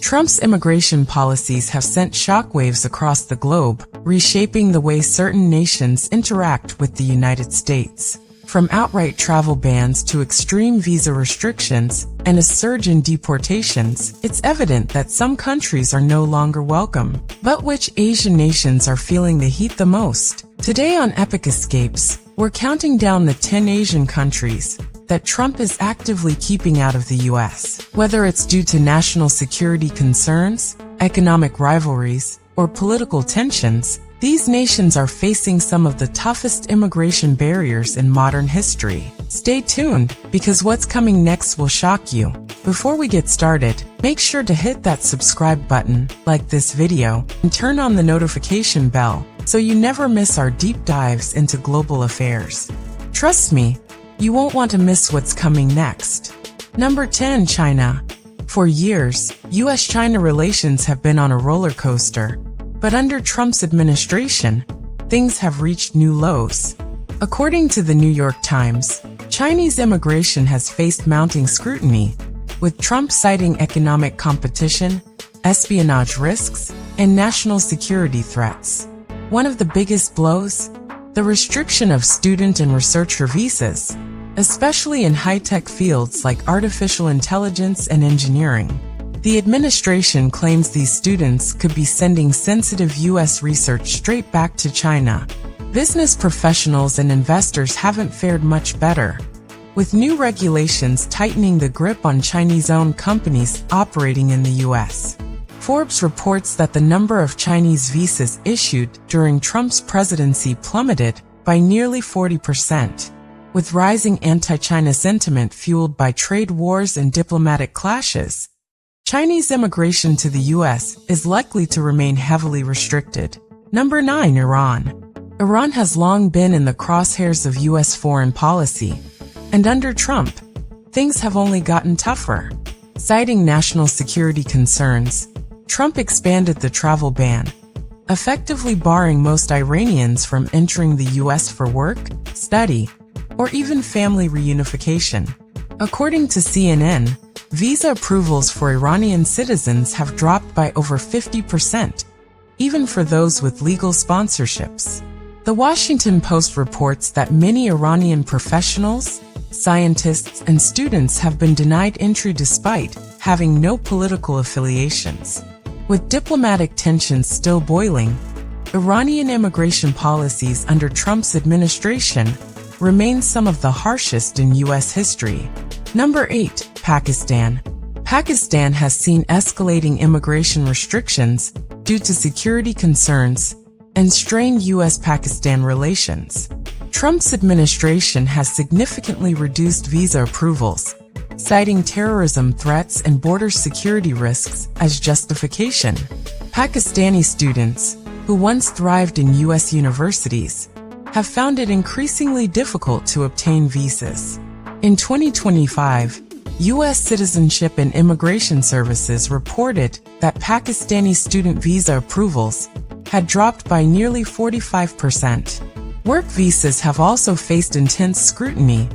Trump's immigration policies have sent shockwaves across the globe, reshaping the way certain nations interact with the United States. From outright travel bans to extreme visa restrictions and a surge in deportations, it's evident that some countries are no longer welcome. But which Asian nations are feeling the heat the most? Today on Epoch Escapes, we're counting down the 10 Asian countries that Trump is actively keeping out of the US. Whether it's due to national security concerns, economic rivalries, or political tensions, these nations are facing some of the toughest immigration barriers in modern history. Stay tuned, because what's coming next will shock you. Before we get started, make sure to hit that subscribe button, like this video, and turn on the notification bell so you never miss our deep dives into global affairs. Trust me, you won't want to miss what's coming next. Number 10. China. For years, US-China relations have been on a roller coaster. But under Trump's administration, things have reached new lows. According to the New York Times, Chinese immigration has faced mounting scrutiny, with Trump citing economic competition, espionage risks, and national security threats. One of the biggest blows? The restriction of student and researcher visas, especially in high-tech fields like artificial intelligence and engineering. The administration claims these students could be sending sensitive U.S. research straight back to China. Business professionals and investors haven't fared much better, with new regulations tightening the grip on Chinese-owned companies operating in the U.S. Forbes reports that the number of Chinese visas issued during Trump's presidency plummeted by nearly 40%. With rising anti-China sentiment fueled by trade wars and diplomatic clashes, Chinese immigration to the U.S. is likely to remain heavily restricted. Number 9. Iran. Iran has long been in the crosshairs of U.S. foreign policy, and under Trump, things have only gotten tougher. Citing national security concerns, Trump expanded the travel ban, effectively barring most Iranians from entering the U.S. for work, study, or even family reunification. According to CNN, visa approvals for Iranian citizens have dropped by over 50%, even for those with legal sponsorships. The Washington Post reports that many Iranian professionals, scientists, and students have been denied entry despite having no political affiliations. With diplomatic tensions still boiling, Iranian immigration policies under Trump's administration remain some of the harshest in U.S. history. Number 8. Pakistan. Pakistan has seen escalating immigration restrictions due to security concerns and strained U.S.-Pakistan relations. Trump's administration has significantly reduced visa approvals, citing terrorism threats and border security risks as justification. Pakistani students, who once thrived in U.S. universities, have found it increasingly difficult to obtain visas. In 2025, U.S. Citizenship and Immigration Services reported that Pakistani student visa approvals had dropped by nearly 45%. Work visas have also faced intense scrutiny,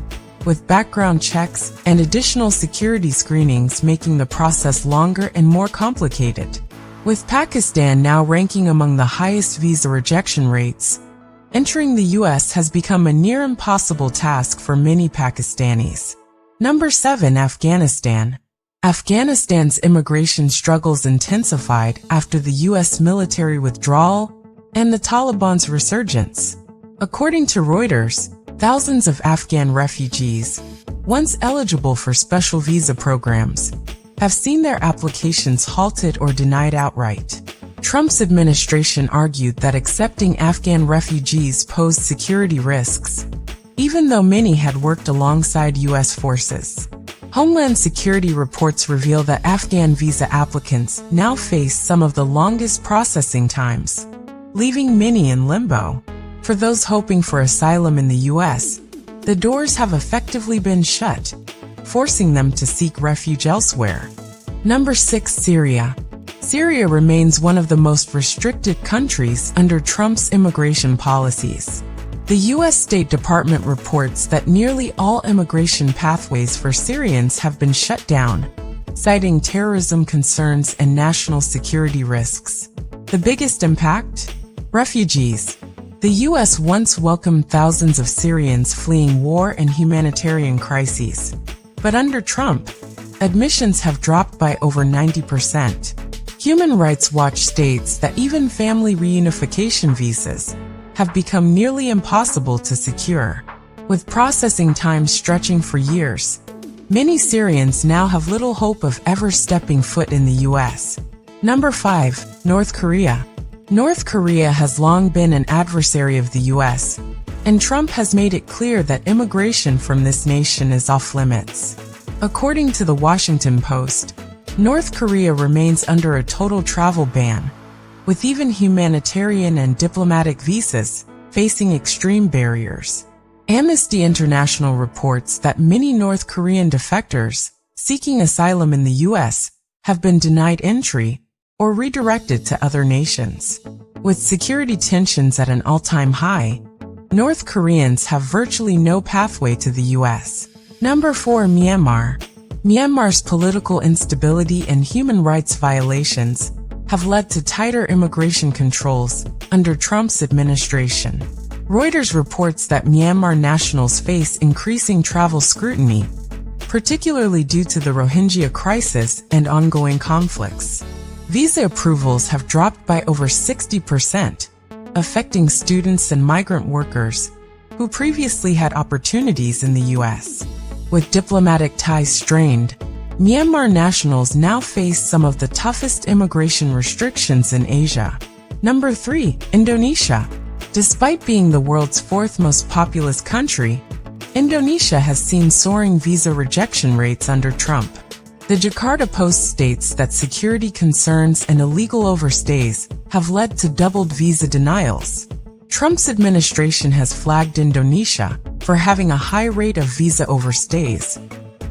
with background checks and additional security screenings making the process longer and more complicated. With Pakistan now ranking among the highest visa rejection rates, entering the U.S. has become a near impossible task for many Pakistanis. Number 7. Afghanistan. Afghanistan's immigration struggles intensified after the U.S. military withdrawal and the Taliban's resurgence. According to Reuters, thousands of Afghan refugees, once eligible for special visa programs, have seen their applications halted or denied outright. Trump's administration argued that accepting Afghan refugees posed security risks, even though many had worked alongside U.S. forces. Homeland Security reports reveal that Afghan visa applicants now face some of the longest processing times, leaving many in limbo. For those hoping for asylum in the U.S., the doors have effectively been shut, forcing them to seek refuge elsewhere. Number 6. Syria. Syria remains one of the most restricted countries under Trump's immigration policies. The U.S. State Department reports that nearly all immigration pathways for Syrians have been shut down, citing terrorism concerns and national security risks. The biggest impact? Refugees. The U.S. once welcomed thousands of Syrians fleeing war and humanitarian crises. But under Trump, admissions have dropped by over 90%. Human Rights Watch states that even family reunification visas have become nearly impossible to secure. With processing times stretching for years, many Syrians now have little hope of ever stepping foot in the U.S. Number 5. North Korea. North Korea has long been an adversary of the U.S., and Trump has made it clear that immigration from this nation is off limits. According to the Washington Post, North Korea remains under a total travel ban, with even humanitarian and diplomatic visas facing extreme barriers. Amnesty International reports that many North Korean defectors seeking asylum in the U.S. have been denied entry or redirected to other nations. With security tensions at an all-time high, North Koreans have virtually no pathway to the U.S. Number 4. Myanmar. Myanmar's political instability and human rights violations have led to tighter immigration controls under Trump's administration. Reuters reports that Myanmar nationals face increasing travel scrutiny, particularly due to the Rohingya crisis and ongoing conflicts. Visa approvals have dropped by over 60%, affecting students and migrant workers who previously had opportunities in the U.S. With diplomatic ties strained, Myanmar nationals now face some of the toughest immigration restrictions in Asia. Number 3. Indonesia. Despite being the world's 4th most populous country, Indonesia has seen soaring visa rejection rates under Trump. The Jakarta Post states that security concerns and illegal overstays have led to doubled visa denials. Trump's administration has flagged Indonesia for having a high rate of visa overstays,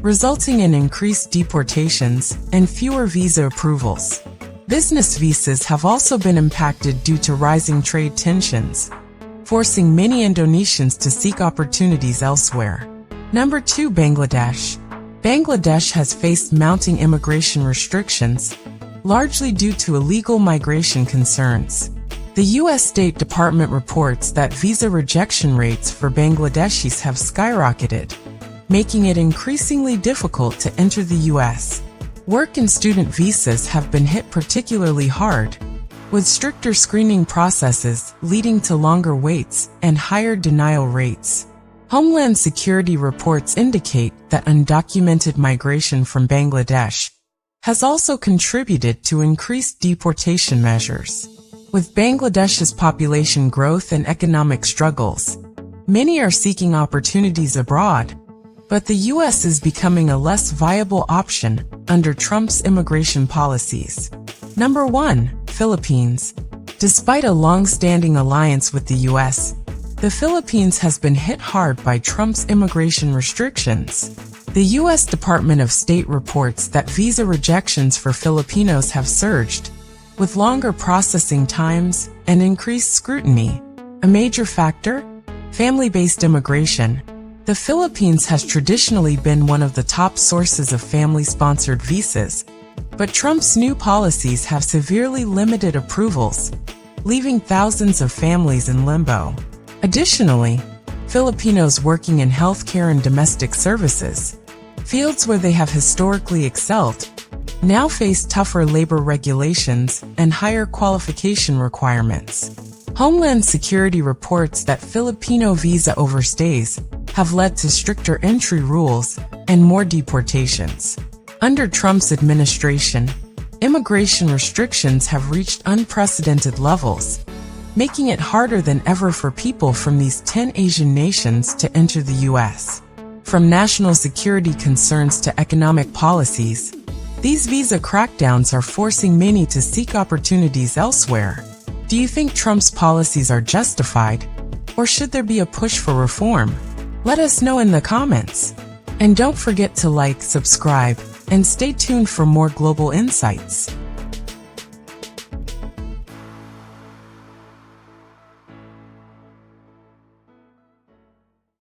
resulting in increased deportations and fewer visa approvals. Business visas have also been impacted due to rising trade tensions, forcing many Indonesians to seek opportunities elsewhere. Number 2. Bangladesh. Bangladesh has faced mounting immigration restrictions, largely due to illegal migration concerns. The U.S. State Department reports that visa rejection rates for Bangladeshis have skyrocketed, making it increasingly difficult to enter the U.S. Work and student visas have been hit particularly hard, with stricter screening processes leading to longer waits and higher denial rates. Homeland Security reports indicate that undocumented migration from Bangladesh has also contributed to increased deportation measures. With Bangladesh's population growth and economic struggles, many are seeking opportunities abroad, but the U.S. is becoming a less viable option under Trump's immigration policies. Number 1. Philippines. Despite a long-standing alliance with the U.S., the Philippines has been hit hard by Trump's immigration restrictions. The U.S. Department of State reports that visa rejections for Filipinos have surged, with longer processing times and increased scrutiny. A major factor? Family-based immigration. The Philippines has traditionally been one of the top sources of family-sponsored visas, but Trump's new policies have severely limited approvals, leaving thousands of families in limbo. Additionally, Filipinos working in healthcare and domestic services, fields where they have historically excelled, now face tougher labor regulations and higher qualification requirements. Homeland Security reports that Filipino visa overstays have led to stricter entry rules and more deportations. Under Trump's administration, immigration restrictions have reached unprecedented levels, making it harder than ever for people from these 10 Asian nations to enter the U.S. From national security concerns to economic policies, these visa crackdowns are forcing many to seek opportunities elsewhere. Do you think Trump's policies are justified, or should there be a push for reform? Let us know in the comments. And don't forget to like, subscribe, and stay tuned for more global insights.